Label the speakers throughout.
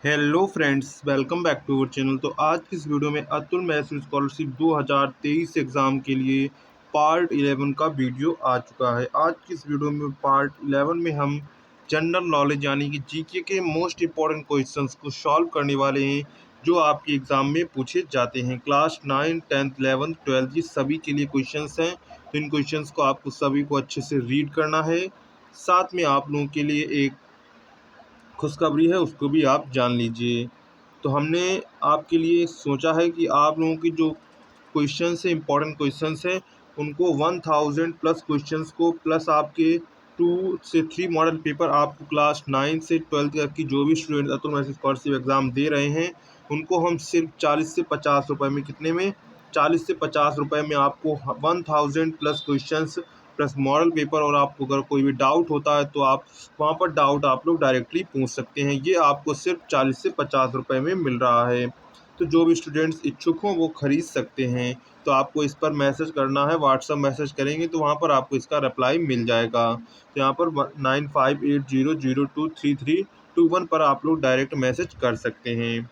Speaker 1: Hello friends, welcome back to our channel. तो आज की इस वीडियो में अतुल मैसूर स्कॉलरशिप 2023 एग्ज़ाम के लिए पार्ट 11 का वीडियो आ चुका है। आज की इस वीडियो में पार्ट 11 में हम जनरल नॉलेज यानी कि जीके के मोस्ट इम्पॉर्टेंट क्वेश्चंस को सॉल्व करने वाले हैं, जो आपके एग्ज़ाम में पूछे जाते हैं। क्लास 9, 10th, 11th, 12th ये सभी के लिए क्वेश्चंस हैं। तो इन क्वेश्चंस को आपको सभी को अच्छे से रीड करना है। साथ में आप लोगों के लिए एक खुशखबरी है, उसको भी आप जान लीजिए। तो हमने आपके लिए सोचा है कि आप लोगों की जो क्वेश्चंस हैं, इंपॉर्टेंट क्वेश्चंस हैं, उनको 1000 प्लस क्वेश्चंस को प्लस आपके 2 से 3 मॉडल पेपर आपको क्लास 9 से 12th तक की जो भी student Atul Mysore scholarship exam दे रहे हैं, उनको हम सिर्फ 40 से 50 रुपये में, कितने में, 40 से 50 रुपये में आपको 1000 plus questions plus model paper. और आपको अगर कोई भी डाउट होता है तो आप वहाँ पर डाउट आप लोग डायरेक्टली पूछ सकते हैं। ये आपको सिर्फ 40 से 50 रुपये में मिल रहा है। तो जो भी स्टूडेंट्स इच्छुक हों वो ख़रीद सकते हैं। तो आपको इस पर मैसेज करना है, व्हाट्सअप मैसेज करेंगे तो वहाँ पर आपको इसका रिप्लाई मिल जाएगा। तो यहाँ पर 9580023321 पर आप लोग डायरेक्ट मैसेज कर सकते हैं।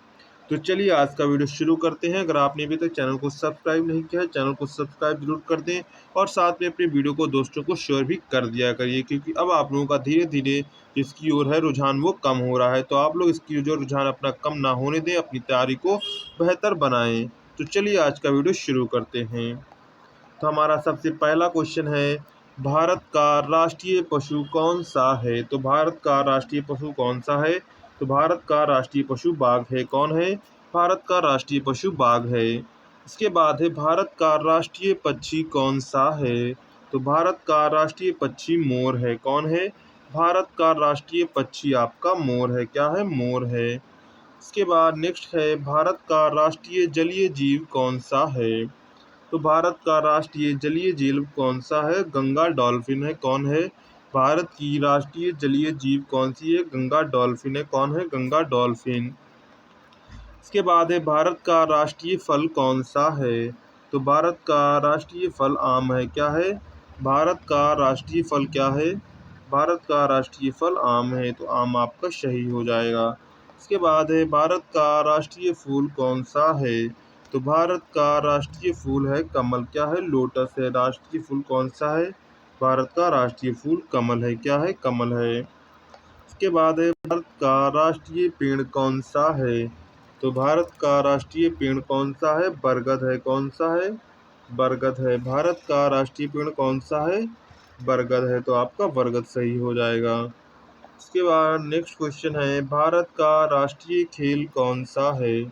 Speaker 1: तो चलिए आज का वीडियो शुरू करते हैं। अगर आपने अभी तक चैनल को सब्सक्राइब नहीं किया है, चैनल को सब्सक्राइब जरूर कर दें और साथ में अपने वीडियो को दोस्तों को शेयर भी कर दिया करिए, क्योंकि अब आप लोगों का धीरे धीरे इसकी ओर है रुझान वो कम हो रहा है। तो आप लोग इसकी जो रुझान अपना कम ना होने दें, अपनी तैयारी को बेहतर बनाएं। तो चलिए आज का वीडियो शुरू करते हैं। तो हमारा सबसे पहला क्वेश्चन है, भारत का राष्ट्रीय पशु कौन सा है? तो भारत का राष्ट्रीय पशु कौन सा है? तो भारत का राष्ट्रीय पशु बाघ है। कौन है? भारत का राष्ट्रीय पशु बाघ है। इसके बाद है, भारत का राष्ट्रीय पक्षी कौन सा है? तो भारत का राष्ट्रीय पक्षी मोर है। कौन है? भारत का राष्ट्रीय पक्षी आपका मोर है। क्या है? मोर है। इसके बाद नेक्स्ट है, भारत का राष्ट्रीय जलीय जीव कौन सा है? तो भारत का राष्ट्रीय जलीय जीव कौन सा है? गंगा डॉल्फिन है। कौन है? भारत की राष्ट्रीय जलीय जीव कौन सी है? गंगा डॉल्फिन है। कौन है? गंगा डॉल्फिन। इसके बाद है, भारत का राष्ट्रीय फल कौन सा है? तो भारत का राष्ट्रीय फल आम है। क्या है? भारत का राष्ट्रीय फल क्या है? भारत का राष्ट्रीय फल आम है। तो आम आपका सही हो जाएगा। इसके बाद है, भारत का राष्ट्रीय फूल कौन सा है? तो भारत का राष्ट्रीय फूल है कमल। क्या है? लोटस है। राष्ट्रीय फूल कौन सा है? भारत का राष्ट्रीय फूल कमल है। क्या है? कमल है। इसके बाद है, भारत का राष्ट्रीय पेड़ कौन सा है? तो भारत का राष्ट्रीय पेड़ कौन सा है? बरगद है। कौन सा है? बरगद है। भारत का राष्ट्रीय पेड़ कौन सा है? बरगद है। तो आपका बरगद सही हो जाएगा। इसके बाद नेक्स्ट क्वेश्चन है, भारत का राष्ट्रीय खेल कौन सा है?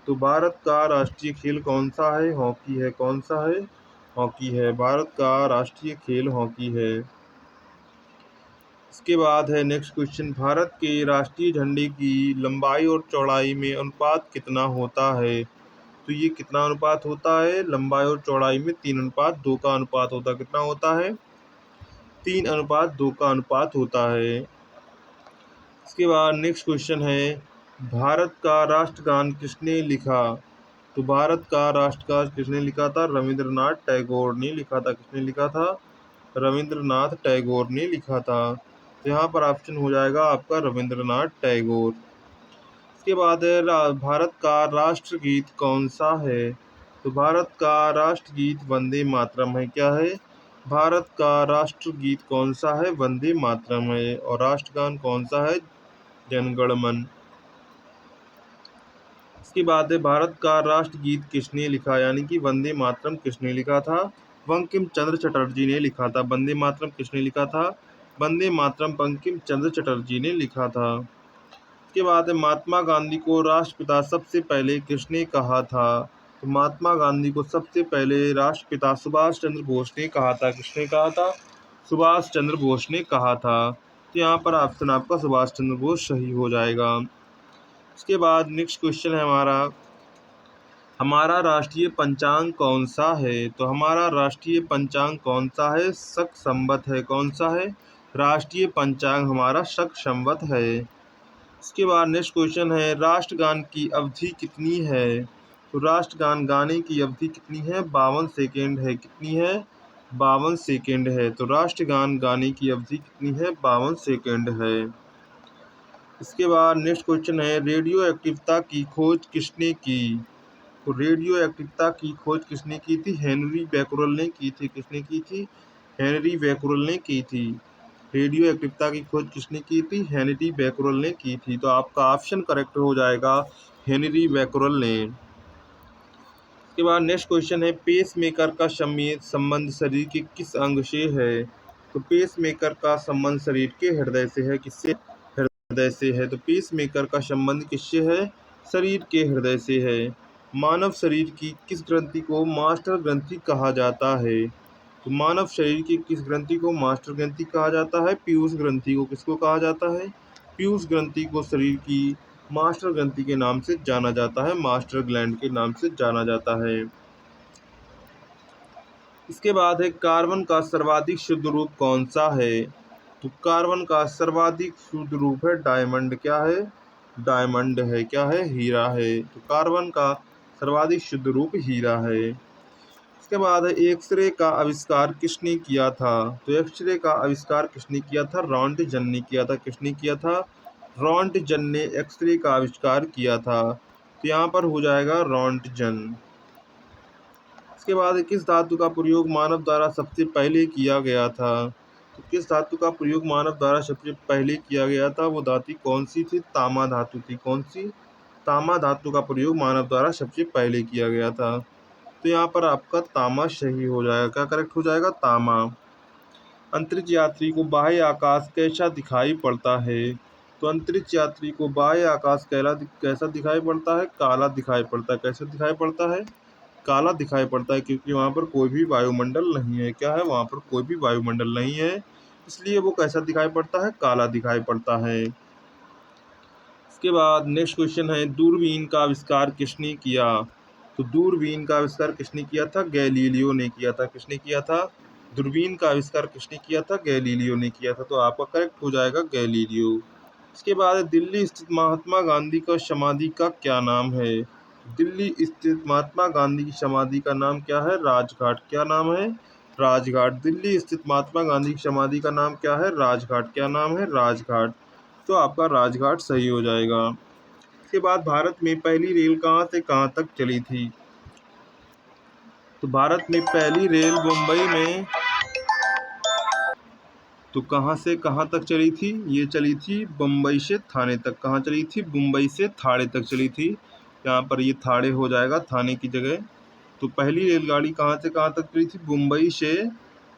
Speaker 1: तो भारत का राष्ट्रीय खेल कौन सा है? हॉकी है। कौन सा है? हॉकी है। भारत का राष्ट्रीय खेल हॉकी है। इसके बाद है नेक्स्ट क्वेश्चन, भारत के राष्ट्रीय झंडे की लंबाई और चौड़ाई में अनुपात कितना होता है? तो ये कितना अनुपात होता है? लंबाई और चौड़ाई में 3:2 का अनुपात होता है। कितना होता है? 3:2 का अनुपात होता है। इसके बाद नेक्स्ट क्वेश्चन है, भारत का राष्ट्रगान किसने लिखा? तो भारत का राष्ट्रगान किसने लिखा था? रविंद्रनाथ टैगोर ने लिखा था। किसने लिखा था? रविंद्रनाथ टैगोर ने लिखा था। तो यहाँ पर ऑप्शन हो जाएगा आपका रविंद्रनाथ टैगोर। इसके बाद है, भारत का राष्ट्रगीत कौन सा है? तो भारत का राष्ट्रगीत वंदे मातरम है। क्या है? भारत का राष्ट्रगीत कौन सा है? वंदे मातरम है। और राष्ट्रगान कौन सा है? जनगण मन। इसके बाद है, भारत का राष्ट्रगीत किसने लिखा, यानी कि वंदे मातरम किसने लिखा था? बंकिम चंद्र चटर्जी ने लिखा था। वंदे मातरम किसने लिखा था? वंदे मातरम बंकिम चंद्र चटर्जी ने लिखा था। इसके बाद है, महात्मा गांधी को राष्ट्रपिता सबसे पहले किसने कहा था? तो महात्मा गांधी को सबसे पहले राष्ट्रपिता सुभाष चंद्र बोस ने कहा था। किसने कहा था? सुभाष चंद्र बोस ने कहा था। तो यहाँ पर ऑप्शन आपका सुभाष चंद्र बोस सही हो जाएगा। इसके बाद नेक्स्ट क्वेश्चन है हमारा राष्ट्रीय पंचांग कौन सा है? तो हमारा राष्ट्रीय पंचांग कौन सा है? शक संवत है। कौन सा है? राष्ट्रीय पंचांग हमारा शक संवत है। इसके बाद नेक्स्ट क्वेश्चन है, राष्ट्रगान की अवधि कितनी है? तो राष्ट्रगान गाने की अवधि कितनी है? 52 सेकेंड है। कितनी है? 52 सेकेंड है। तो राष्ट्रगान गाने की अवधि कितनी है? 52 सेकेंड है। इसके बाद नेक्स्ट क्वेश्चन है, रेडियो एक्टिवता की खोज किसने की? तो रेडियो एक्टिवता की खोज किसने की थी? हेनरी बैकरल ने की थी। किसने की थी? हेनरी बैकरल ने की थी। रेडियो एक्टिवता की खोज किसने की थी? हेनरी बैकरल ने की थी। तो आपका ऑप्शन करेक्ट हो जाएगा, हेनरी बैकरल ने। इसके बाद नेक्स्ट क्वेश्चन है, पेस मेकर का संबंध शरीर के किस अंग से है? तो पेस मेकर का संबंध शरीर के हृदय से है। किससे? हृदय से है। तो पेस मेकर का संबंध किससे है? शरीर के हृदय से है। मानव शरीर की किस ग्रंथि को मास्टर ग्रंथि कहा जाता है? तो मानव शरीर की किस ग्रंथि को मास्टर ग्रंथि कहा जाता है? पीयूष ग्रंथि को। किसको कहा जाता है? पीयूष ग्रंथि को शरीर की मास्टर ग्रंथि के नाम से जाना जाता है, मास्टर ग्लैंड के नाम से जाना जाता है। इसके बाद है, कार्बन का सर्वाधिक शुद्ध रूप कौन सा है? तो कार्बन का सर्वाधिक शुद्ध रूप है डायमंड। क्या है? डायमंड है। क्या है? हीरा है। तो कार्बन का सर्वाधिक शुद्ध रूप हीरा है। इसके बाद है, एक्सरे का आविष्कार किसने किया था? तो एक्सरे का आविष्कार किसने किया था? रॉन्टजन ने किया था। किसने किया था? रॉन्टजन ने एक्सरे का आविष्कार किया था। तो यहाँ पर हो जाएगा रॉन्टजन। इसके बाद किस धातु का प्रयोग मानव द्वारा सबसे पहले किया गया था? तो किस धातु का प्रयोग मानव द्वारा सबसे पहले किया गया था? वो धातु कौन सी थी? तामा धातु थी। कौन सी? तामा धातु का प्रयोग मानव द्वारा सबसे पहले किया गया था। तो यहाँ पर आपका तामा सही हो जाएगा। क्या करेक्ट हो जाएगा? तामा। अंतरिक्ष यात्री को बाह्य आकाश कैसा दिखाई पड़ता है? तो अंतरिक्ष यात्री को बाह्य आकाश कैसा दिखाई पड़ता है? काला दिखाई पड़ता है। कैसा दिखाई पड़ता है? काला दिखाई पड़ता है, क्योंकि वहाँ पर कोई भी वायुमंडल नहीं है। क्या है? वहाँ पर कोई भी वायुमंडल नहीं है, इसलिए वो कैसा दिखाई पड़ता है? काला दिखाई पड़ता है। इसके बाद नेक्स्ट क्वेश्चन है, दूरबीन का आविष्कार किसने किया? तो दूरबीन का आविष्कार किसने किया था? गैलीलियो ने किया था। किसने किया था? दूरबीन का आविष्कार किसने किया था? गैलीलियो ने किया था। तो आपका करेक्ट हो जाएगा गैलीलियो। इसके बाद दिल्ली स्थित महात्मा गांधी का समाधि का क्या नाम है? दिल्ली स्थित महात्मा गांधी की समाधि का नाम क्या है? राजघाट। क्या नाम है? राजघाट। दिल्ली स्थित महात्मा गांधी की समाधि का नाम क्या है? राजघाट। क्या नाम है? राजघाट। तो आपका राजघाट सही हो जाएगा। इसके बाद भारत में पहली रेल कहाँ से कहाँ तक चली थी? तो भारत में पहली रेल मुंबई में, तो कहाँ से कहाँ तक चली थी? ये चली थी बम्बई से थाने तक। कहाँ चली थी? मुंबई से थाने तक चली थी। यहाँ पर ये थाने हो जाएगा, थाने की जगह। तो पहली रेलगाड़ी कहाँ से कहाँ तक चली थी? मुंबई से,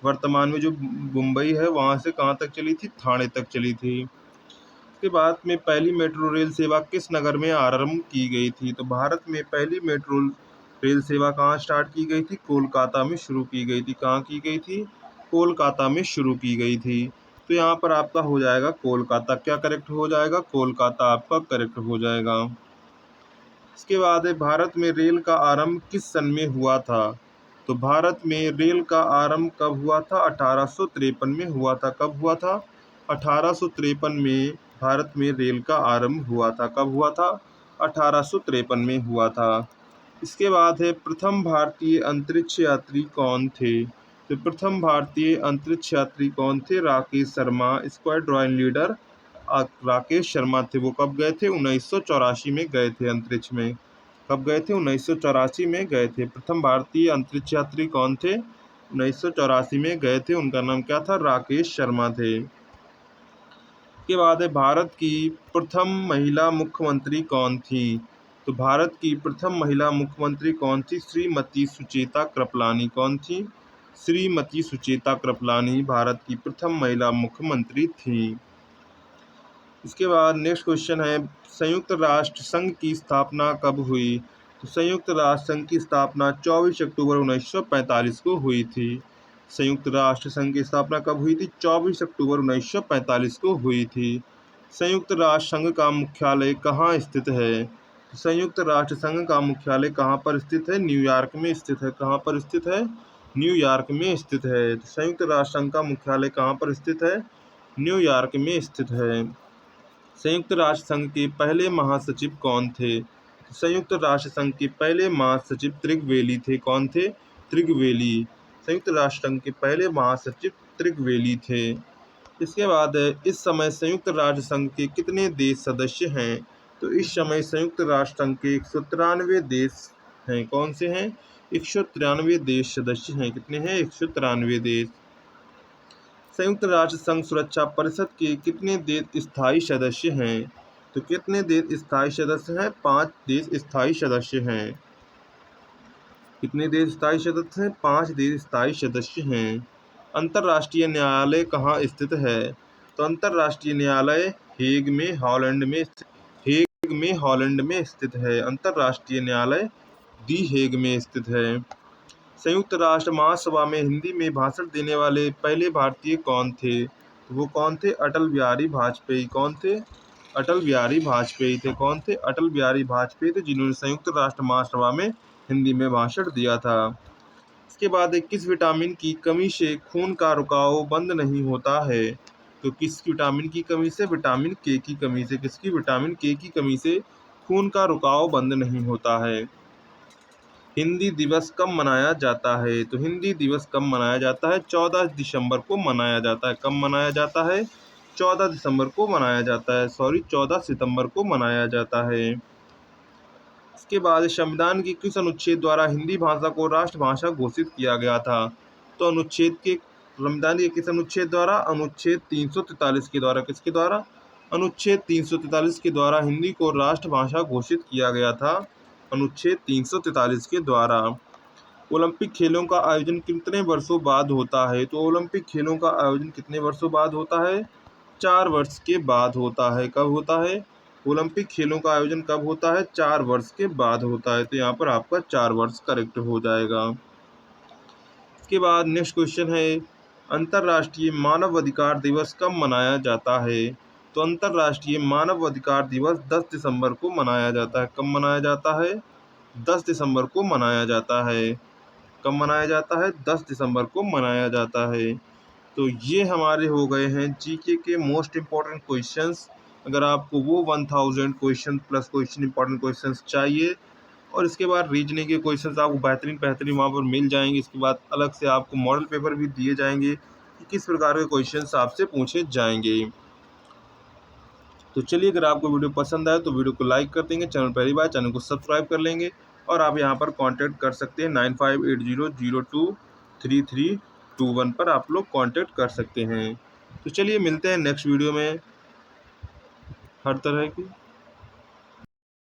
Speaker 1: वर्तमान में जो मुंबई है वहाँ से कहाँ तक चली थी? थाने तक चली थी। इसके बाद में पहली मेट्रो रेल सेवा किस नगर में आरंभ की गई थी? तो भारत में पहली मेट्रो रेल सेवा कहाँ स्टार्ट की गई थी? कोलकाता में शुरू की गई थी। कहाँ की गई थी? कोलकाता में शुरू की गई थी। तो यहाँ पर आपका हो जाएगा कोलकाता। क्या करेक्ट हो जाएगा? कोलकाता आपका करेक्ट हो जाएगा। इसके बाद है, भारत में रेल का आरंभ किस सन में हुआ था? तो भारत में रेल का आरंभ कब हुआ था? 1853 में हुआ था। कब हुआ था? 1853 में भारत में रेल का आरंभ हुआ था। कब हुआ था? 1853 में हुआ था। इसके बाद है, प्रथम भारतीय अंतरिक्ष यात्री कौन थे? तो प्रथम भारतीय अंतरिक्ष यात्री कौन थे? राकेश शर्मा, स्क्वाड्रन लीडर राकेश शर्मा थे। वो कब गए थे? 1984 में गए थे अंतरिक्ष में। कब गए थे? 1984 में गए थे। प्रथम भारतीय अंतरिक्ष यात्री कौन थे? 1984 में गए थे। उनका नाम क्या था? राकेश शर्मा थे। के बाद है, भारत की प्रथम महिला मुख्यमंत्री कौन थी? तो भारत की प्रथम महिला मुख्यमंत्री कौन थी? श्रीमती सुचेता कृपलानी। कौन थी? श्रीमती सुचेता कृपलानी भारत की प्रथम महिला मुख्यमंत्री थी। इसके बाद नेक्स्ट क्वेश्चन है, संयुक्त राष्ट्र संघ की स्थापना कब हुई? तो संयुक्त राष्ट्र संघ की स्थापना 24 अक्टूबर 1945 को हुई थी। संयुक्त राष्ट्र संघ की स्थापना कब हुई थी? 24 अक्टूबर 1945 को हुई थी। संयुक्त राष्ट्र संघ का मुख्यालय कहाँ स्थित है? संयुक्त राष्ट्र संघ का मुख्यालय कहाँ पर स्थित है? न्यूयॉर्क में स्थित है। कहाँ पर स्थित है? न्यूयॉर्क में स्थित है। तो संयुक्त राष्ट्र संघ का मुख्यालय कहाँ पर स्थित है? न्यूयॉर्क में स्थित है। संयुक्त राष्ट्र संघ के पहले महासचिव कौन थे? संयुक्त राष्ट्र संघ के पहले महासचिव त्रिगवेली थे। कौन थे? त्रिगवेली। संयुक्त राष्ट्र संघ के पहले महासचिव त्रिगवेली थे। इसके बाद इस समय संयुक्त राष्ट्र संघ के कितने देश सदस्य हैं? तो इस समय संयुक्त राष्ट्र संघ के 193 देश हैं। कौन से हैं? 193 देश सदस्य हैं। कितने हैं? 193 देश। संयुक्त राष्ट्र संघ सुरक्षा परिषद के कितने देश स्थायी सदस्य हैं? तो कितने देश स्थायी सदस्य हैं? 5 देश स्थायी सदस्य हैं। कितने देश स्थायी सदस्य हैं? 5 देश स्थायी सदस्य हैं। अंतर्राष्ट्रीय न्यायालय कहाँ स्थित है? तो अंतर्राष्ट्रीय न्यायालय हेग में हॉलैंड में स्थित है। अंतर्राष्ट्रीय न्यायालय दी हेग में स्थित है। संयुक्त राष्ट्र महासभा में हिंदी में भाषण देने वाले पहले भारतीय कौन थे? तो वो कौन थे? अटल बिहारी वाजपेयी। कौन थे? अटल बिहारी वाजपेयी थे। कौन थे? अटल बिहारी वाजपेयी थे, जिन्होंने संयुक्त राष्ट्र महासभा में हिंदी में भाषण दिया था। इसके बाद किस विटामिन की कमी से खून का रुकाव बंद नहीं होता है? तो किस विटामिन की कमी से? विटामिन के की कमी से। किसकी? विटामिन के की कमी से खून का रुकाव बंद नहीं होता है। हिंदी दिवस कब मनाया जाता है? तो हिंदी दिवस कब मनाया जाता है? 14 दिसंबर को मनाया जाता है। कब मनाया जाता है? 14 दिसंबर को मनाया जाता है। 14 सितंबर को मनाया जाता है। इसके बाद संविधान के किस अनुच्छेद द्वारा हिंदी भाषा को राष्ट्रभाषा घोषित किया गया था? तो संविधान के किस अनुच्छेद द्वारा? अनुच्छेद 343 के द्वारा। किसके द्वारा? अनुच्छेद 343 के द्वारा हिंदी को राष्ट्रभाषा घोषित किया गया था। अनुच्छेद 343 के द्वारा। ओलंपिक खेलों का आयोजन कितने वर्षों बाद होता है? तो ओलंपिक खेलों का आयोजन कितने वर्षों बाद होता है? 4 वर्ष के बाद होता है। कब होता है? ओलंपिक खेलों का आयोजन कब होता है? 4 वर्ष के बाद होता है। तो यहाँ पर आपका 4 वर्ष करेक्ट हो जाएगा। इसके बाद नेक्स्ट क्वेश्चन है, अंतर्राष्ट्रीय मानव अधिकार दिवस कब मनाया जाता है? तो अंतर्राष्ट्रीय मानव अधिकार दिवस 10 दिसंबर को मनाया जाता है। कब मनाया जाता है? 10 दिसंबर को मनाया जाता है। कब मनाया जाता है? 10 दिसंबर को मनाया जाता है। तो ये हमारे हो गए हैं जीके के मोस्ट इम्पॉर्टेंट क्वेश्चंस। अगर आपको वो 1000 question plus question important questions चाहिए और इसके बाद रीजनिंग के क्वेश्चंस आपको बेहतरीन वहाँ पर मिल जाएंगे। इसके बाद अलग से आपको मॉडल पेपर भी दिए जाएंगे कि किस प्रकार के क्वेश्चंस आपसे पूछे जाएंगे। तो चलिए, अगर आपको वीडियो पसंद आए तो वीडियो को लाइक कर देंगे, चैनल पहली बार चैनल को सब्सक्राइब कर लेंगे और आप यहाँ पर कांटेक्ट कर सकते हैं 9580023321 पर आप लोग कांटेक्ट कर सकते हैं। तो चलिए मिलते हैं नेक्स्ट वीडियो में हर तरह की